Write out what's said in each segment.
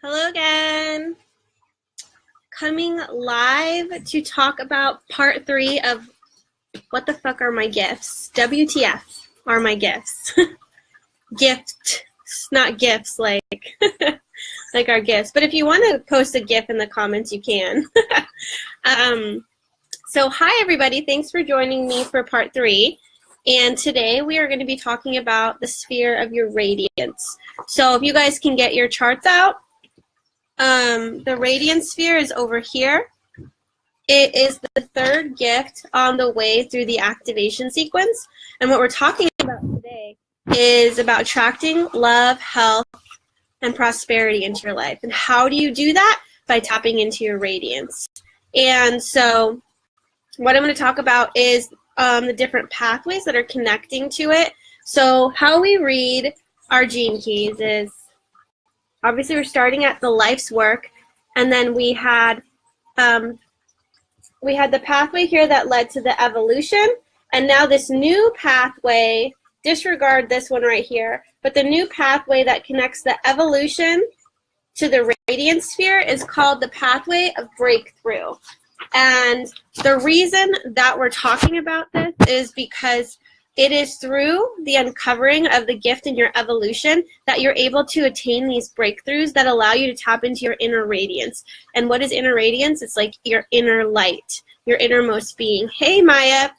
Hello again. Coming live to talk about part 3 of What the Fuck Are My Gifts? WTF are my gifts. Gifts, not gifts like like our gifts. But if you want to post a GIF in the comments, you can. So hi everybody, thanks for joining me for part 3. And today we are going to be talking about the sphere of your radiance. So if you guys can get your charts out, the radiance sphere is over here. It is the third gift on the way through the activation sequence. And what we're talking about today is about attracting love, health, and prosperity into your life. And how do you do that? By tapping into your radiance. And so what I'm going to talk about is the different pathways that are connecting to it. So how we read our gene keys is, obviously we're starting at the life's work, and then we had the pathway here that led to the evolution, and now this new pathway, disregard this one right here, but the new pathway that connects the evolution to the radiance sphere is called the pathway of breakthrough. And the reason that we're talking about this is because it is through the uncovering of the gift in your evolution that you're able to attain these breakthroughs that allow you to tap into your inner radiance. And what is inner radiance? It's like your inner light, your innermost being. Hey, Maya.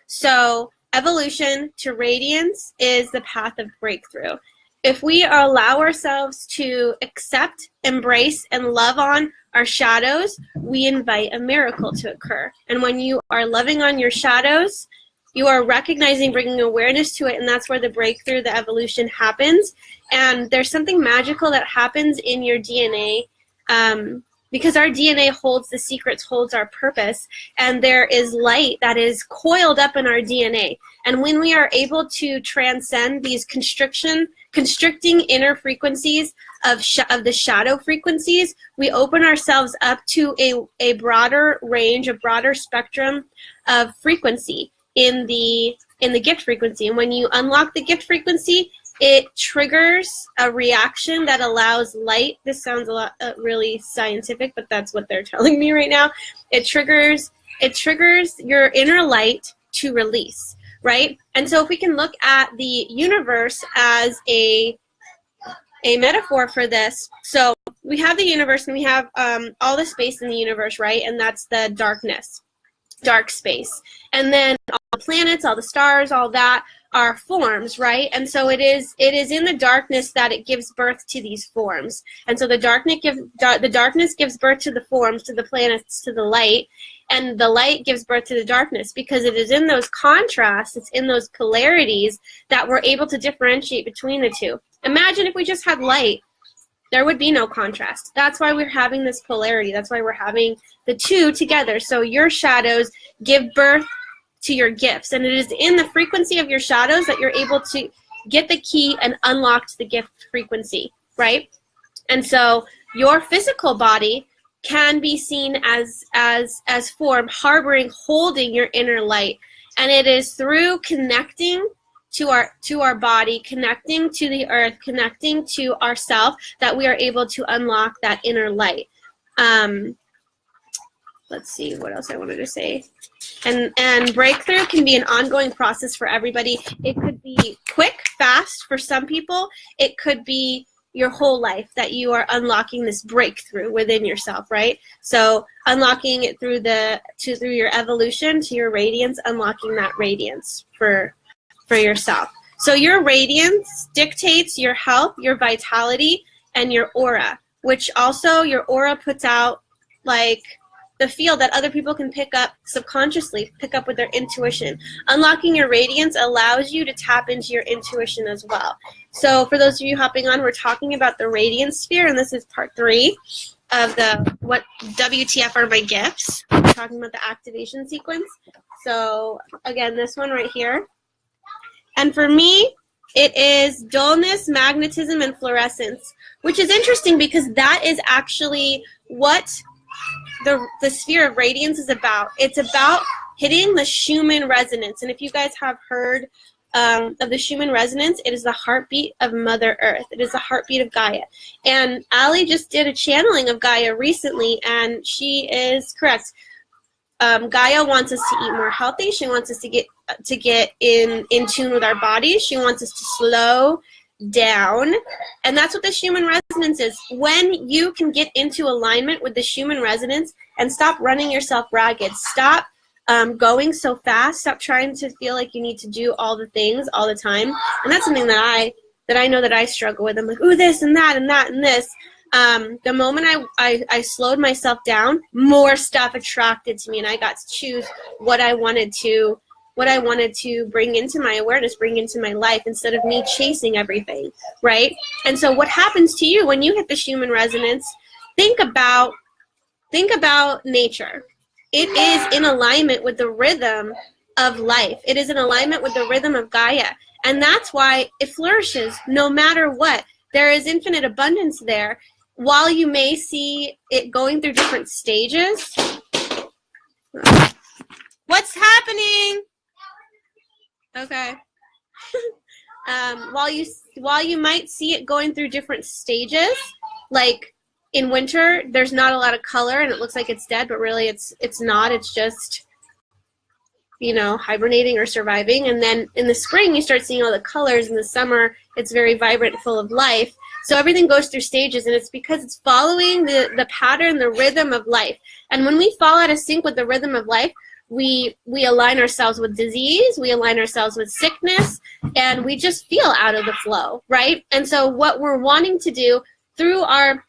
So evolution to radiance is the path of breakthrough. If we allow ourselves to accept, embrace, and love on our shadows, we invite a miracle to occur. And when you are loving on your shadows, you are recognizing, bringing awareness to it, and that's where the breakthrough, the evolution happens. And there's something magical that happens in your DNA because our DNA holds the secrets, holds our purpose, and there is light that is coiled up in our DNA. And when we are able to transcend these constricting inner frequencies of the shadow frequencies, we open ourselves up to a broader range, a broader spectrum of frequency in the gift frequency. And when you unlock the gift frequency, it triggers a reaction that allows light. This sounds a lot really scientific, but that's what they're telling me right now. It triggers your inner light to release, right? And so if we can look at the universe as a metaphor for this, so we have the universe and we have all the space in the universe, right? And that's the darkness, dark space. And then all the planets, all the stars, all that are forms, right? And so it is in the darkness that it gives birth to these forms. And so the darkness gives birth to the forms, to the planets, to the light, and the light gives birth to the darkness, because it is in those contrasts, it's in those polarities that we're able to differentiate between the two. Imagine if we just had light, there would be no contrast. That's why we're having this polarity. That's why we're having the two together. So your shadows give birth to your gifts, and it is in the frequency of your shadows that you're able to get the key and unlock the gift frequency, right? And so your physical body can be seen as form, harboring, holding your inner light, and it is through connecting to our body, connecting to the earth, connecting to ourself, that we are able to unlock that inner light. Let's see what else I wanted to say. And breakthrough can be an ongoing process for everybody. It could be quick, fast for some people. It could be your whole life that you are unlocking this breakthrough within yourself, right? So unlocking it through your evolution to your radiance, unlocking that radiance for yourself. So your radiance dictates your health, your vitality, and your aura, which also your aura puts out like the field that other people can pick up subconsciously, pick up with their intuition. Unlocking your radiance allows you to tap into your intuition as well. So for those of you hopping on, we're talking about the radiance sphere, and this is part 3 of the what WTF are my gifts. We're talking about the activation sequence. So again, this one right here. And for me, it is dullness, magnetism, and fluorescence, which is interesting because that is actually what the sphere of radiance is about. It's about hitting the Schumann resonance. And if you guys have heard of the Schumann resonance, it is the heartbeat of Mother Earth. It is the heartbeat of Gaia. And Allie just did a channeling of Gaia recently, and she is correct. Gaia wants us to eat more healthy. She wants us to get in tune with our bodies. She wants us to slow down, and that's what the Schumann resonance is. When you can get into alignment with the Schumann resonance and stop running yourself ragged, stop going so fast, stop trying to feel like you need to do all the things all the time. And that's something that I know that I struggle with. I'm like, ooh, this and that and that and this. The moment I slowed myself down, more stuff attracted to me, and I got to choose what I wanted to bring into my awareness, bring into my life, instead of me chasing everything, right? And so what happens to you when you hit the Schumann resonance, think about nature. It is in alignment with the rhythm of life. It is in alignment with the rhythm of Gaia. And that's why it flourishes no matter what. There is infinite abundance there. While you may see it going through different stages. What's happening? Okay. While you might see it going through different stages, like in winter, there's not a lot of color and it looks like it's dead, but really it's not. It's just, hibernating or surviving. And then in the spring, you start seeing all the colors. In the summer, it's very vibrant, full of life. So everything goes through stages, and it's because it's following the pattern, the rhythm of life. And when we fall out of sync with the rhythm of life, we align ourselves with disease, we align ourselves with sickness, and we just feel out of the flow, right? And so what we're wanting to do through our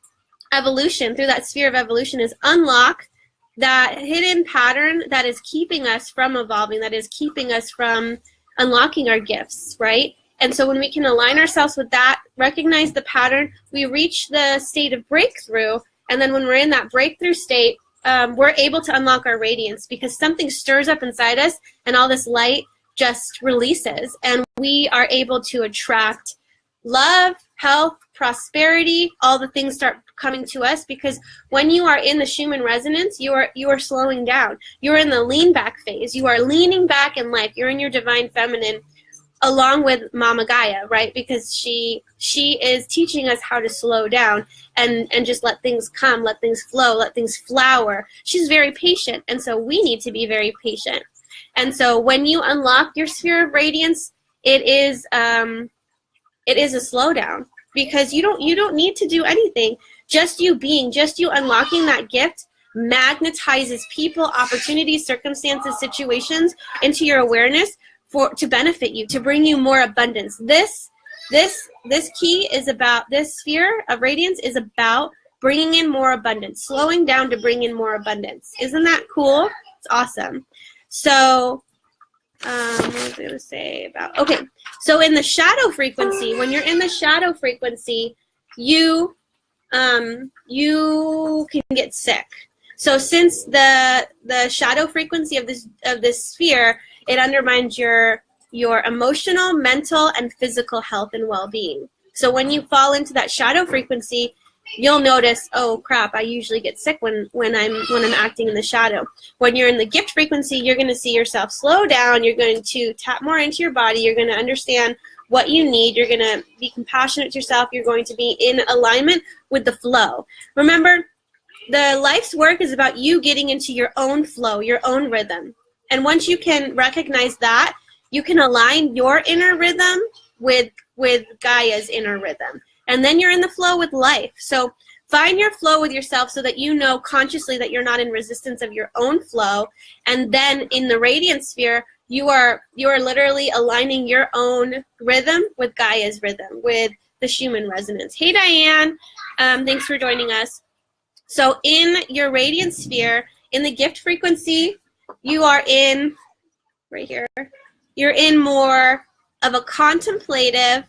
evolution, through that sphere of evolution, is unlock that hidden pattern that is keeping us from evolving, that is keeping us from unlocking our gifts, right? And so when we can align ourselves with that, recognize the pattern, we reach the state of breakthrough, and then when we're in that breakthrough state, we're able to unlock our radiance, because something stirs up inside us and all this light just releases, and we are able to attract love, health, prosperity. All the things start coming to us, because when you are in the Schumann resonance, you are slowing down. You're in the lean back phase. You are leaning back in life. You're in your divine feminine, along with Mama Gaia, right? Because she is teaching us how to slow down and just let things come, let things flow, let things flower. She's very patient, and so we need to be very patient. And so when you unlock your sphere of radiance, it is a slowdown, because you don't need to do anything. Just you being, just you unlocking that gift magnetizes people, opportunities, circumstances, situations into your awareness to benefit you, to bring you more abundance. This key is about, this sphere of radiance is about bringing in more abundance, slowing down to bring in more abundance. Isn't that cool? It's awesome. So, what was I going to say about, okay, so in the shadow frequency, when you're in the shadow frequency, you can get sick. So since the shadow frequency of this sphere, it undermines your emotional, mental, and physical health and well-being. So when you fall into that shadow frequency, you'll notice, oh crap, I usually get sick when I'm acting in the shadow. When you're in the gift frequency, you're going to see yourself slow down. You're going to tap more into your body. You're going to understand what you need. You're going to be compassionate to yourself. You're going to be in alignment with the flow. Remember, the life's work is about you getting into your own flow, your own rhythm. And once you can recognize that, you can align your inner rhythm with Gaia's inner rhythm. And then you're in the flow with life. So find your flow with yourself so that you know consciously that you're not in resistance of your own flow. And then in the radiant sphere, you are literally aligning your own rhythm with Gaia's rhythm, with the Schumann resonance. Hey, Diane. Thanks for joining us. So in your radiant sphere, in the gift frequency, you are in, right here, you're in more of a contemplative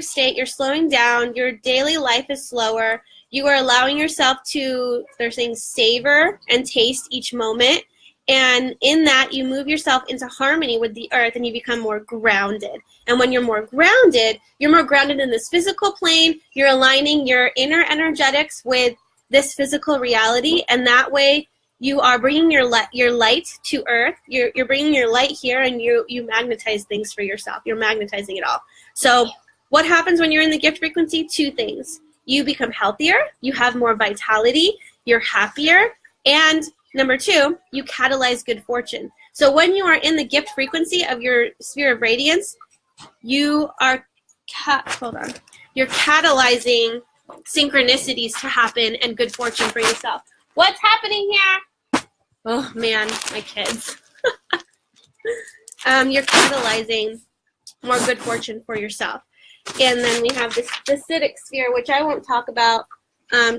state. You're slowing down. Your daily life is slower. You are allowing yourself to, they're saying, savor and taste each moment. And in that, you move yourself into harmony with the earth, and you become more grounded. And when you're more grounded in this physical plane. You're aligning your inner energetics with this physical reality, and that way You are bringing your light to earth. You're bringing your light here, and you magnetize things for yourself. You're magnetizing it all. So what happens when you're in the gift frequency? Two things. You become healthier. You have more vitality. You're happier. And number two, you catalyze good fortune. So when you are in the gift frequency of your sphere of radiance, you are you're catalyzing synchronicities to happen and good fortune for yourself. What's happening here? Oh man, my kids. You're catalyzing more good fortune for yourself. And then we have this acidic sphere, which I won't talk about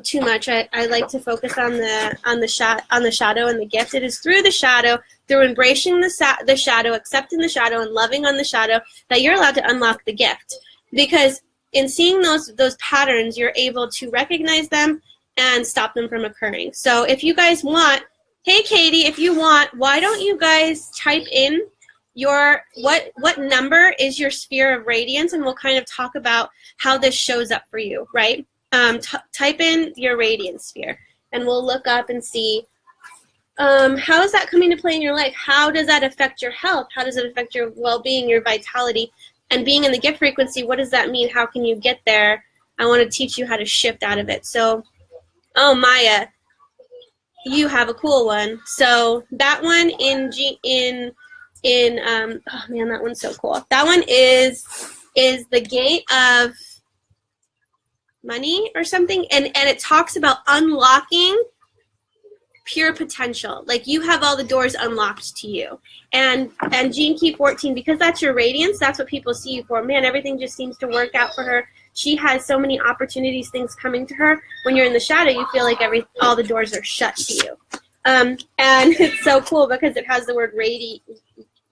too much. I like to focus on the shadow and the gift. It is through the shadow, through embracing the shadow, accepting the shadow, and loving on the shadow, that you're allowed to unlock the gift. Because in seeing those patterns, you're able to recognize them and stop them from occurring. So if you guys want, hey Katie, if you want, why don't you guys type in your what number is your sphere of radiance, and we'll kind of talk about how this shows up for you, right? Type in your radiance sphere, and we'll look up and see how is that coming to play in your life. How does that affect your health? How does it affect your well-being, your vitality? And being in the gift frequency, what does that mean? How can you get there? I want to teach you how to shift out of it. So, oh, Maya, you have a cool one. So that one oh man, that one's so cool. That one is the gate of money or something, and it talks about unlocking pure potential. Like you have all the doors unlocked to you. And Gene Key 14, because that's your radiance, that's what people see you for. Man, everything just seems to work out for her. She has so many opportunities, things coming to her. When you're in the shadow, you feel like all the doors are shut to you. And it's so cool because it has the word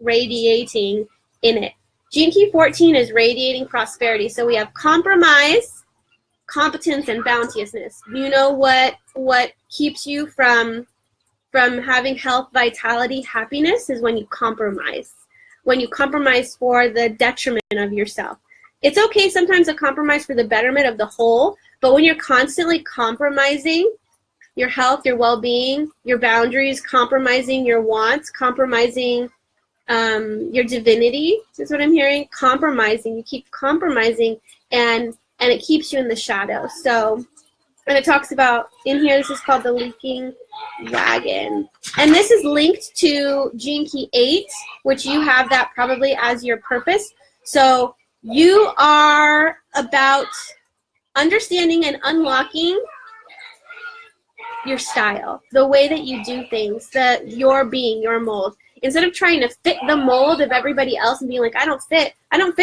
radiating in it. Gene Key 14 is radiating prosperity. So we have compromise, competence, and bounteousness. You know what keeps you from having health, vitality, happiness is when you compromise. When you compromise for the detriment of yourself. It's okay sometimes to compromise for the betterment of the whole, but when you're constantly compromising your health, your well-being, your boundaries, compromising your wants, compromising your divinity, is what I'm hearing. Compromising, you keep compromising, and it keeps you in the shadow. So, and it talks about, in here, this is called the leaking wagon. And this is linked to Gene Key 8, which you have that probably as your purpose. So you are about understanding and unlocking your style, the way that you do things, your being, your mold. Instead of trying to fit the mold of everybody else and being like, I don't fit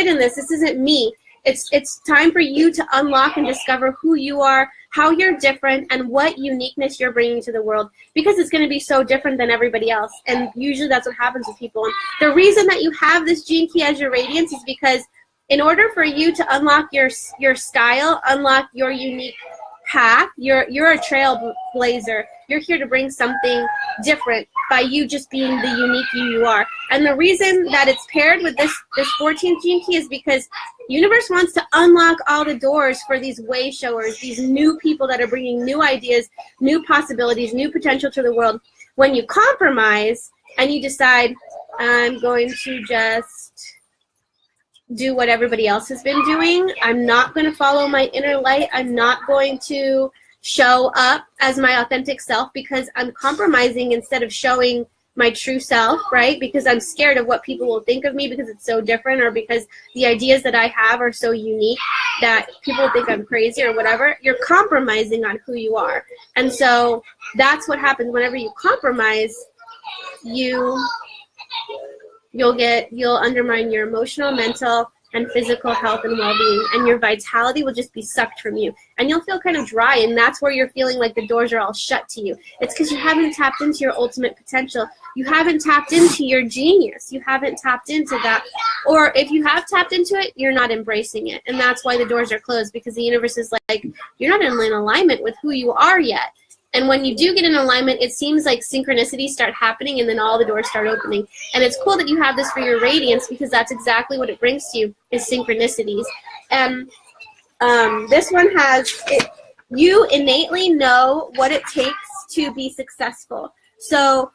in this isn't me. It's time for you to unlock and discover who you are, how you're different, and what uniqueness you're bringing to the world, because it's going to be so different than everybody else. And usually that's what happens with people. And the reason that you have this Gene Key as your radiance is because in order for you to unlock your style, unlock your unique path, you're a trailblazer. You're here to bring something different by you just being the unique you are. And the reason that it's paired with this 14th Gene Key is because universe wants to unlock all the doors for these way showers, these new people that are bringing new ideas, new possibilities, new potential to the world. When you compromise and you decide, I'm going to just do what everybody else has been doing. I'm not going to follow my inner light. I'm not going to show up as my authentic self because I'm compromising instead of showing my true self, right? Because I'm scared of what people will think of me because it's so different, or because the ideas that I have are so unique that people will think I'm crazy or whatever. You're compromising on who you are. And so that's what happens whenever you compromise. You'll undermine your emotional, mental, and physical health and well-being, and your vitality will just be sucked from you, and you'll feel kind of dry, and that's where you're feeling like the doors are all shut to you. It's because you haven't tapped into your ultimate potential. You haven't tapped into your genius. You haven't tapped into that, or if you have tapped into it, you're not embracing it, and that's why the doors are closed, because the universe is like, you're not in alignment with who you are yet. And when you do get in alignment, it seems like synchronicities start happening and then all the doors start opening. And it's cool that you have this for your radiance, because that's exactly what it brings to you, is synchronicities. And this one has, you innately know what it takes to be successful. So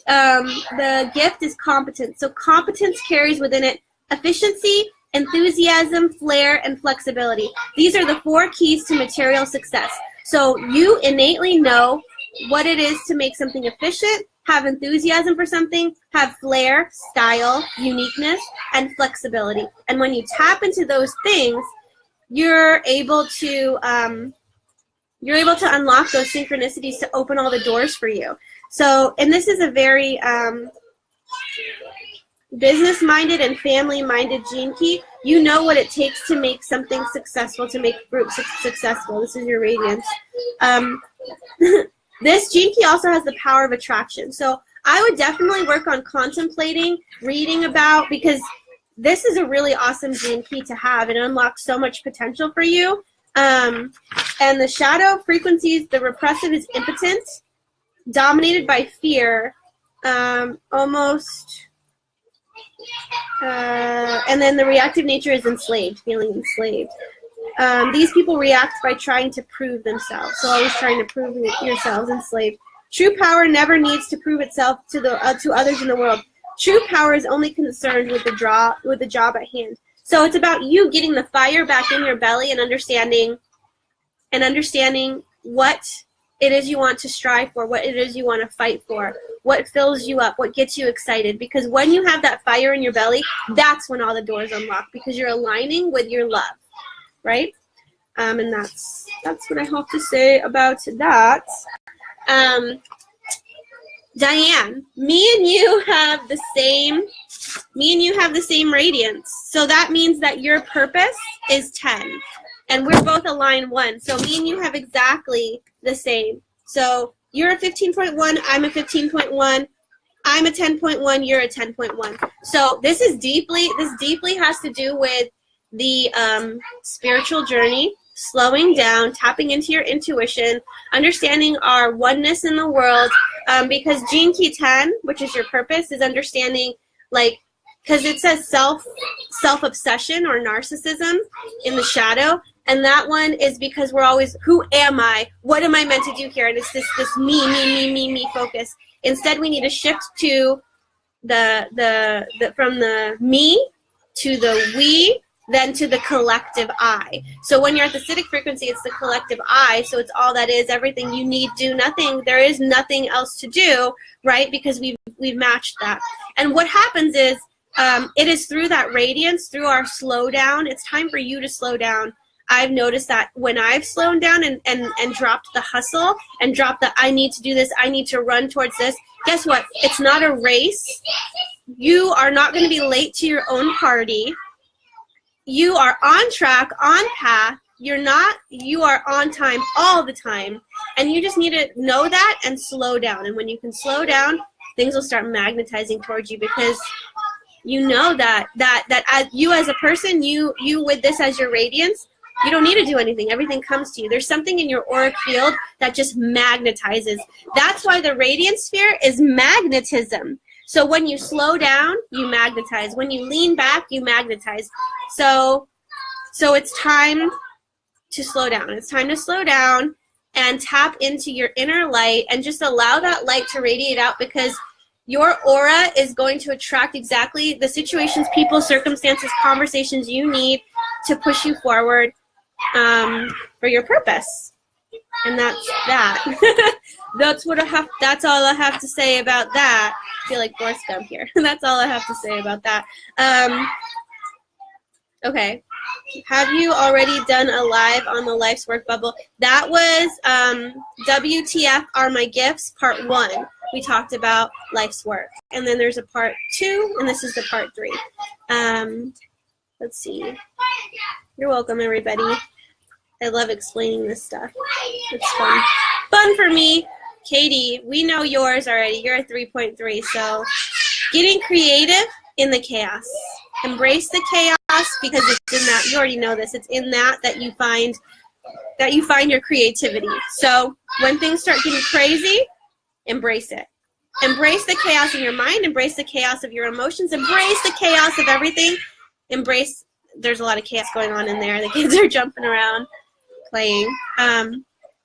the gift is competence. So competence carries within it efficiency, enthusiasm, flair, and flexibility. These are the 4 keys to material success. So you innately know what it is to make something efficient, have enthusiasm for something, have flair, style, uniqueness, and flexibility. And when you tap into those things, you're able to unlock those synchronicities to open all the doors for you. So, and this is a very business-minded and family-minded gene key. You know what it takes to make something successful, to make groups successful. This is your Radiance. This gene key also has the power of attraction. So I would definitely work on contemplating, reading about, because this is a really awesome gene key to have. It unlocks so much potential for you. And the shadow frequencies, the repressive is impotent, dominated by fear, and then the reactive nature is enslaved, feeling enslaved. These people react by trying to prove themselves. So always trying to prove yourselves, enslaved. True power never needs to prove itself to others in the world. True power is only concerned with the job at hand. So it's about you getting the fire back in your belly and understanding what it is you want to strive for, what it is you want to fight for, what fills you up, what gets you excited. Because when you have that fire in your belly, that's when all the doors unlock, because you're aligning with your love, right? And that's what I have to say about that. Diane, me and you have the same radiance. So that means that your purpose is 10. And we're both aligned 1. So me and you have exactly the same. So you're a 15.1, I'm a 15.1, I'm a 10.1, you're a 10.1. So this deeply has to do with the spiritual journey, slowing down, tapping into your intuition, understanding our oneness in the world, because Gene Key 10, which is your purpose, is understanding, like, because it says self-obsession or narcissism in the shadow, and that one is because we're always, who am I? What am I meant to do here? And it's this me focus. Instead, we need to shift to from the me to the we, then to the collective I. So when you're at the Siddhic frequency, it's the collective I. So it's all that is, everything you need, do nothing. There is nothing else to do, right? Because we've matched that. And what happens is, it is through that radiance, through our slowdown. It's time for you to slow down. I've noticed that when I've slowed down and dropped the hustle and dropped the I need to do this, I need to run towards this, guess what? It's not a race. You are not going to be late to your own party. You are on track, on path. You are on time all the time. And you just need to know that and slow down. And when you can slow down, things will start magnetizing towards you, because you know that as you as a person, you with this as your radiance, you don't need to do anything. Everything comes to you. There's something in your auric field that just magnetizes. That's why the radiance sphere is magnetism. So when you slow down, you magnetize. When you lean back, you magnetize. So it's time to slow down. It's time to slow down and tap into your inner light and just allow that light to radiate out, because your aura is going to attract exactly the situations, people, circumstances, conversations you need to push you forward for your purpose. And that's that. That's all I have to say about that. I feel like Forrest Gump here. That's all I have to say about that. Okay. Have you already done a live on the Life's Work Bubble? That was WTF Are My Gifts, Part 1. We talked about life's work. And then there's a Part 2, and this is the Part 3. Let's see. You're welcome, everybody. I love explaining this stuff. It's fun. Fun for me. Katie, we know yours already. You're a 3.3. So getting creative in the chaos. Embrace the chaos, because it's in that. You already know this. It's in that you find your creativity. So when things start getting crazy, embrace it. Embrace the chaos in your mind. Embrace the chaos of your emotions. Embrace the chaos of everything. There's a lot of chaos going on in there. The kids are jumping around, playing.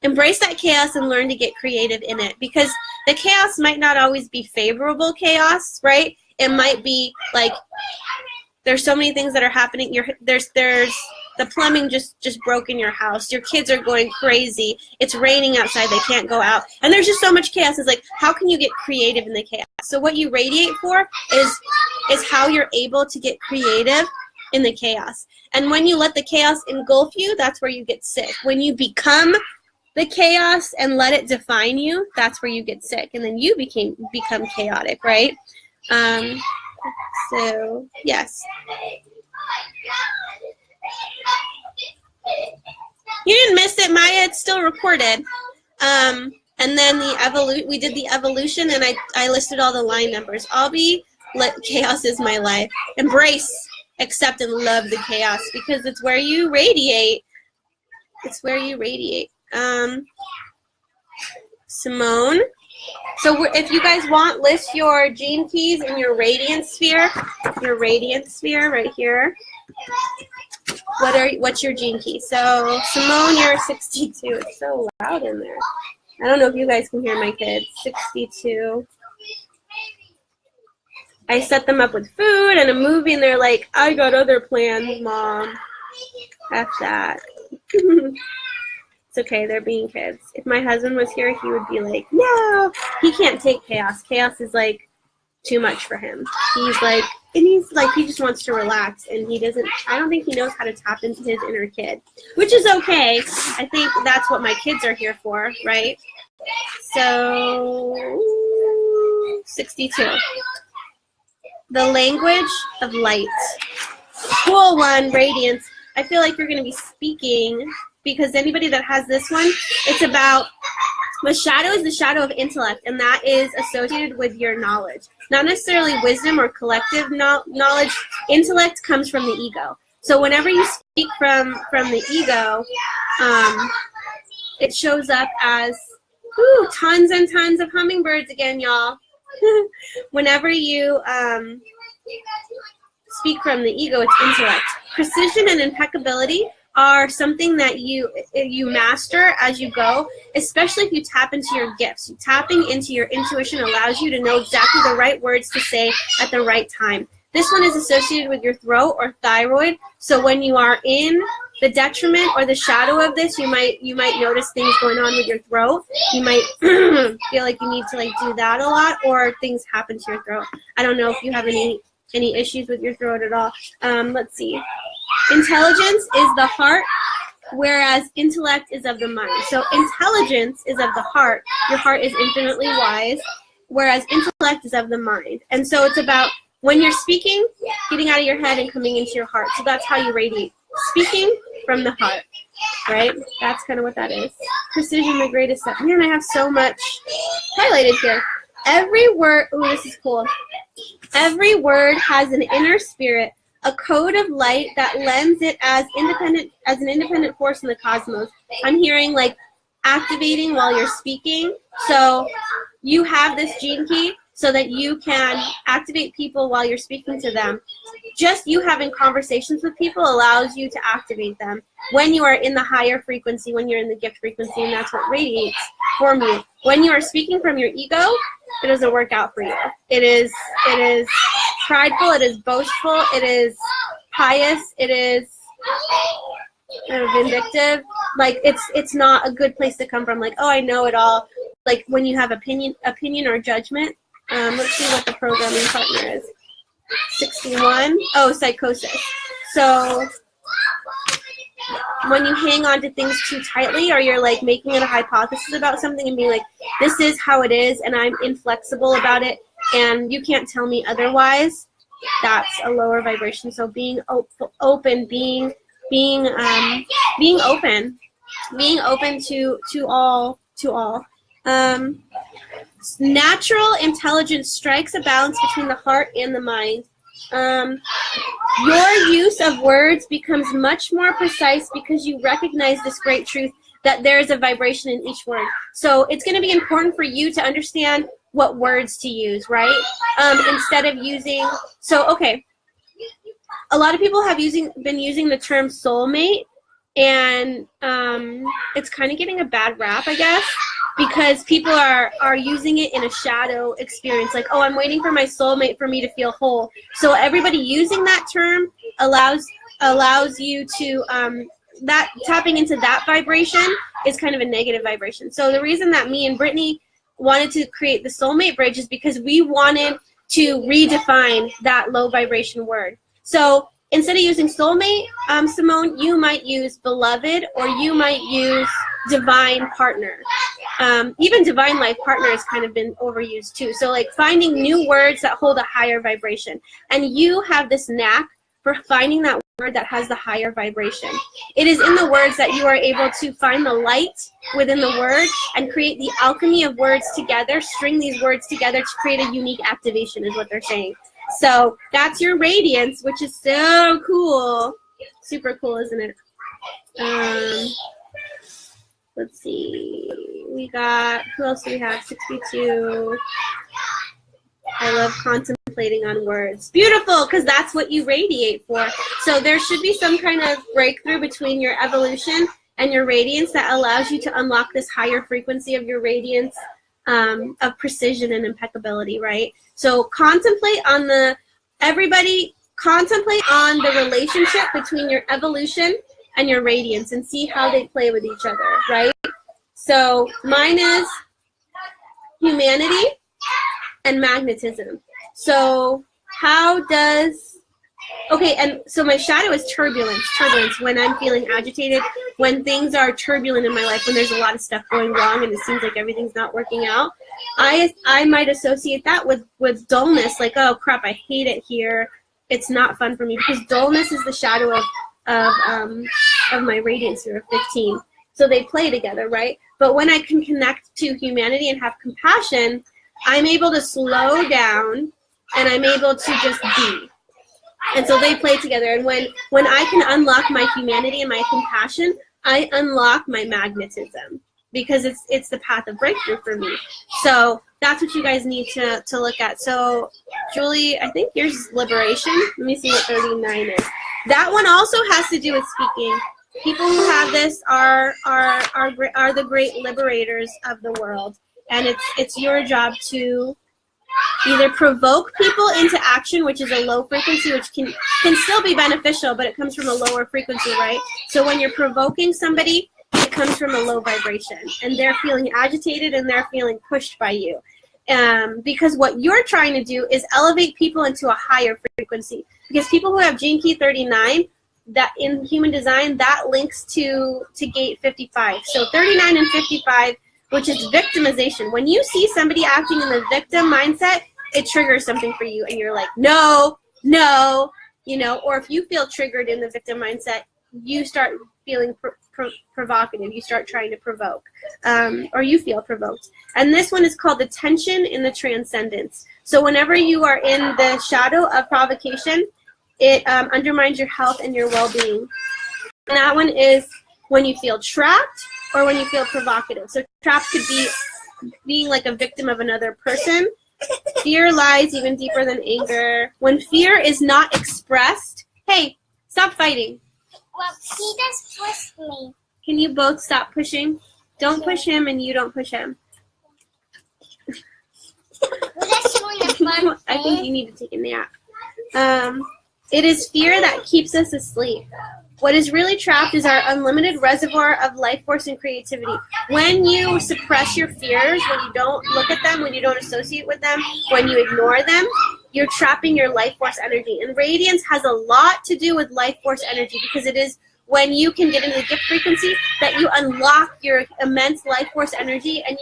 Embrace that chaos and learn to get creative in it, because the chaos might not always be favorable chaos, right? It might be like there's so many things that are happening. There's the plumbing just broke in your house. Your kids are going crazy. It's raining outside. They can't go out. And there's just so much chaos. It's like, how can you get creative in the chaos? So what you radiate for is how you're able to get creative in the chaos. And when you let the chaos engulf you, that's where you get sick. When you become the chaos and let it define you, that's where you get sick. And then you become chaotic, right? So, yes. You didn't miss it, Maya. It's still recorded. And then we did the evolution, and I listed all the line numbers. Chaos is my life. Embrace, accept, and love the chaos, because it's where you radiate. It's where you radiate. Simone. So if you guys want, list your gene keys in your radiance sphere. Your radiance sphere right here. What's your gene key? So Simone, you're 62. It's so loud in there. I don't know if you guys can hear my kids. 62. I set them up with food and a movie, and they're like, I got other plans, Mom. F that. It's okay, they're being kids. If my husband was here, he would be like, no, he can't take chaos. Chaos is like too much for him. He just wants to relax, and I don't think he knows how to tap into his inner kid, which is okay. I think that's what my kids are here for, right? So, 62. The language of light. Cool one, Radiance. I feel like you're going to be speaking, because anybody that has this one, it's about, the shadow is the shadow of intellect, and that is associated with your knowledge. Not necessarily wisdom or collective knowledge. Intellect comes from the ego. So whenever you speak from the ego, it shows up as, tons and tons of hummingbirds again, y'all. Whenever you speak from the ego, it's intellect. Precision and impeccability are something that you master as you go, especially if you tap into your gifts. Tapping into your intuition allows you to know exactly the right words to say at the right time. This one is associated with your throat or thyroid, so when you are in the detriment or the shadow of this, you might notice things going on with your throat. You might feel like you need to do that a lot, or things happen to your throat. I don't know if you have any issues with your throat at all. Let's see. Intelligence is the heart, whereas intellect is of the mind. So intelligence is of the heart. Your heart is infinitely wise, whereas intellect is of the mind. And so it's about, when you're speaking, getting out of your head and coming into your heart. So that's how you radiate. Speaking from the heart, right? That's kind of what that is. Precision, the greatest stuff. Man, I have so much highlighted here. Every word, this is cool. Every word has an inner spirit, a code of light that lends it as an independent force in the cosmos. I'm hearing activating while you're speaking. So you have this gene key so that you can activate people while you're speaking to them. Just you having conversations with people allows you to activate them when you are in the higher frequency, when you're in the gift frequency, and that's what radiates from you. When you are speaking from your ego, it doesn't work out for you. It is prideful, it is boastful, it is pious, it is vindictive. It's not a good place to come from. I know it all. When you have opinion or judgment. Let's see what the programming partner is. 61. Oh, psychosis. So when you hang on to things too tightly, or you're making it a hypothesis about something and being like, this is how it is, and I'm inflexible about it, and you can't tell me otherwise, that's a lower vibration. So being open, being open to all. Natural intelligence strikes a balance between the heart and the mind. Your use of words becomes much more precise because you recognize this great truth that there is a vibration in each word. So it's going to be important for you to understand what words to use, right? Instead of using, a lot of people have been using the term soulmate And it's kind of getting a bad rap, I guess, because people are using it in a shadow experience, like, oh, I'm waiting for my soulmate for me to feel whole. So everybody using that term allows you to that tapping into that vibration is kind of a negative vibration. So the reason that me and Brittany wanted to create the soulmate bridge is because we wanted to redefine that low vibration word. So instead of using soulmate, Simone, you might use beloved, or you might use divine partner. Even divine life partner has kind of been overused too. So like finding new words that hold a higher vibration. And you have this knack for finding that word that has the higher vibration. It is in the words that you are able to find the light within the word and create the alchemy of words together, string these words together to create a unique activation, is what they're saying. So that's your radiance, which is so cool. Super cool, isn't it? Let's see. We got, who else do we have? 62. I love contemplating on words. Beautiful, because that's what you radiate for. So there should be some kind of breakthrough between your evolution and your radiance that allows you to unlock this higher frequency of your radiance, of precision and impeccability, right? So contemplate on the relationship between your evolution and your radiance and see how they play with each other, right? So mine is humanity and magnetism. So and so my shadow is turbulence, when I'm feeling agitated, when things are turbulent in my life, when there's a lot of stuff going wrong and it seems like everything's not working out. I might associate that with dullness, like, oh crap, I hate it here. It's not fun for me, because dullness is the shadow of my radiance sphere of 15. So they play together, right? But when I can connect to humanity and have compassion, I'm able to slow down and I'm able to just be. And so they play together. And when I can unlock my humanity and my compassion, I unlock my magnetism, because it's the path of breakthrough for me. So that's what you guys need to look at. So Julie, I think yours is liberation. Let me see what 39 is. That one also has to do with speaking. People who have this are the great liberators of the world. And it's your job to either provoke people into action, which is a low frequency, which can still be beneficial, but it comes from a lower frequency, right? So when you're provoking somebody, it comes from a low vibration, and they're feeling agitated and they're feeling pushed by you. Because what you're trying to do is elevate people into a higher frequency. Because people who have gene key 39, that in human design, that links to gate 55. So 39 and 55, which is victimization. When you see somebody acting in the victim mindset, it triggers something for you, and you're like, no, or if you feel triggered in the victim mindset, you start feeling provocative. You start trying to provoke, or you feel provoked. And this one is called the tension in the transcendence. So whenever you are in the shadow of provocation, it undermines your health and your well-being. And that one is when you feel trapped or when you feel provocative. So trapped could be being like a victim of another person. Fear lies even deeper than anger. When fear is not expressed, hey, stop fighting. Well, he just pushed me. Can you both stop pushing? Don't push him and you don't push him. I think you need to take a nap. It is fear that keeps us asleep. What is really trapped is our unlimited reservoir of life force and creativity. When you suppress your fears, when you don't look at them, when you don't associate with them, when you ignore them, you're trapping your life force energy. And radiance has a lot to do with life force energy, because it is when you can get into the gift frequency that you unlock your immense life force energy, and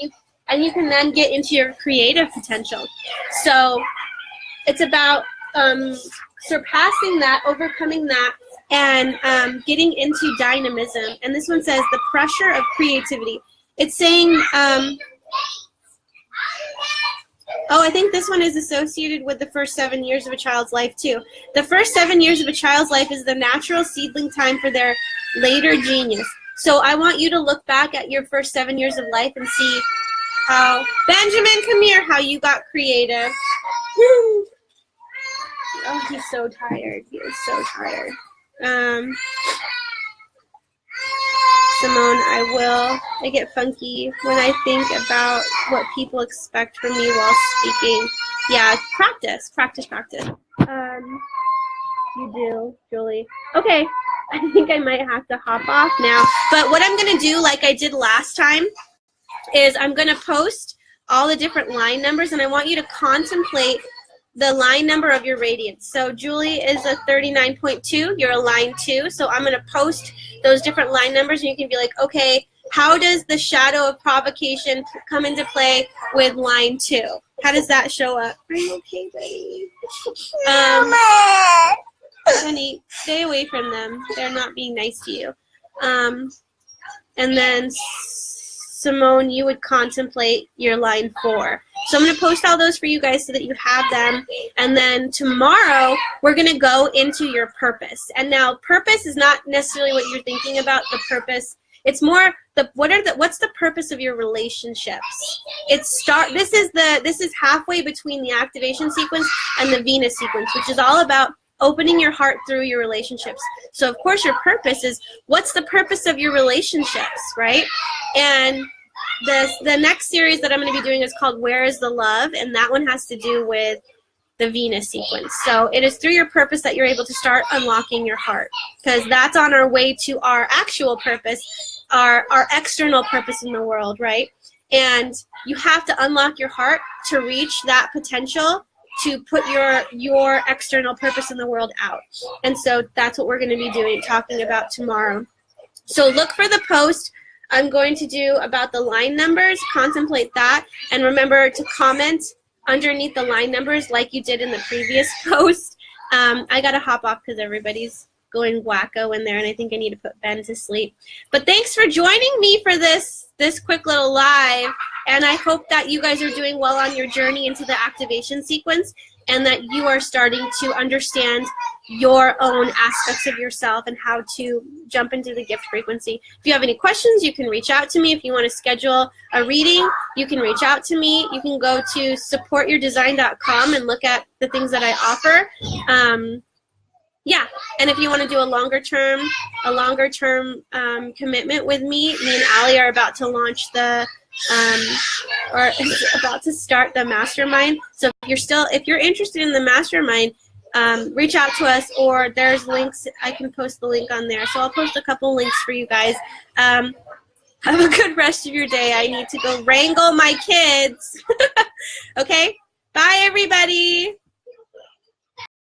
you can then get into your creative potential. So it's about surpassing that, overcoming that, and getting into dynamism. And this one says the pressure of creativity. It's saying, I think this one is associated with the first 7 years of a child's life too. The first 7 years of a child's life is the natural seedling time for their later genius. So I want you to look back at your first 7 years of life and see how, Benjamin, come here, how you got creative. Oh, he's so tired. He is so tired. Simone, I get funky when I think about what people expect from me while speaking. Yeah, practice. You do, Julie. Okay, I think I might have to hop off now. But what I'm going to do, like I did last time, is I'm going to post all the different line numbers, and I want you to contemplate the line number of your radiance. So Julie is a 39.2. You're a line 2. So I'm going to post those different line numbers, and you can be like, okay, how does the shadow of provocation come into play with line 2? How does that show up? Are you okay, buddy? Honey, stay away from them. They're not being nice to you. And then Simone, you would contemplate your line 4. So I'm going to post all those for you guys so that you have them. And then tomorrow, we're going to go into your purpose. And now, purpose is not necessarily what you're thinking about, the purpose. It's more what's the purpose of your relationships? This is halfway between the activation sequence and the Venus sequence, which is all about opening your heart through your relationships. So of course your purpose is, what's the purpose of your relationships, right? And the next series that I'm going to be doing is called Where is the Love? And that one has to do with the Venus sequence. So it is through your purpose that you're able to start unlocking your heart, because that's on our way to our actual purpose, our external purpose in the world, right? And you have to unlock your heart to reach that potential to put your external purpose in the world out. And so that's what we're going to be talking about tomorrow. So look for the post I'm going to do about the line numbers, contemplate that, and remember to comment underneath the line numbers like you did in the previous post. I got to hop off because everybody's going wacko in there, and I think I need to put Ben to sleep. But thanks for joining me for this quick little live, and I hope that you guys are doing well on your journey into the activation sequence, and that you are starting to understand your own aspects of yourself and how to jump into the gift frequency. If you have any questions, you can reach out to me. If you want to schedule a reading, you can reach out to me. You can go to supportyourdesign.com and look at the things that I offer. Yeah, and if you want to do a longer term commitment with me and Allie are about to launch about to start the mastermind. So if you're interested in the mastermind, reach out to us, or there's links. I can post the link on there. So I'll post a couple links for you guys. Have a good rest of your day. I need to go wrangle my kids. Okay, bye everybody.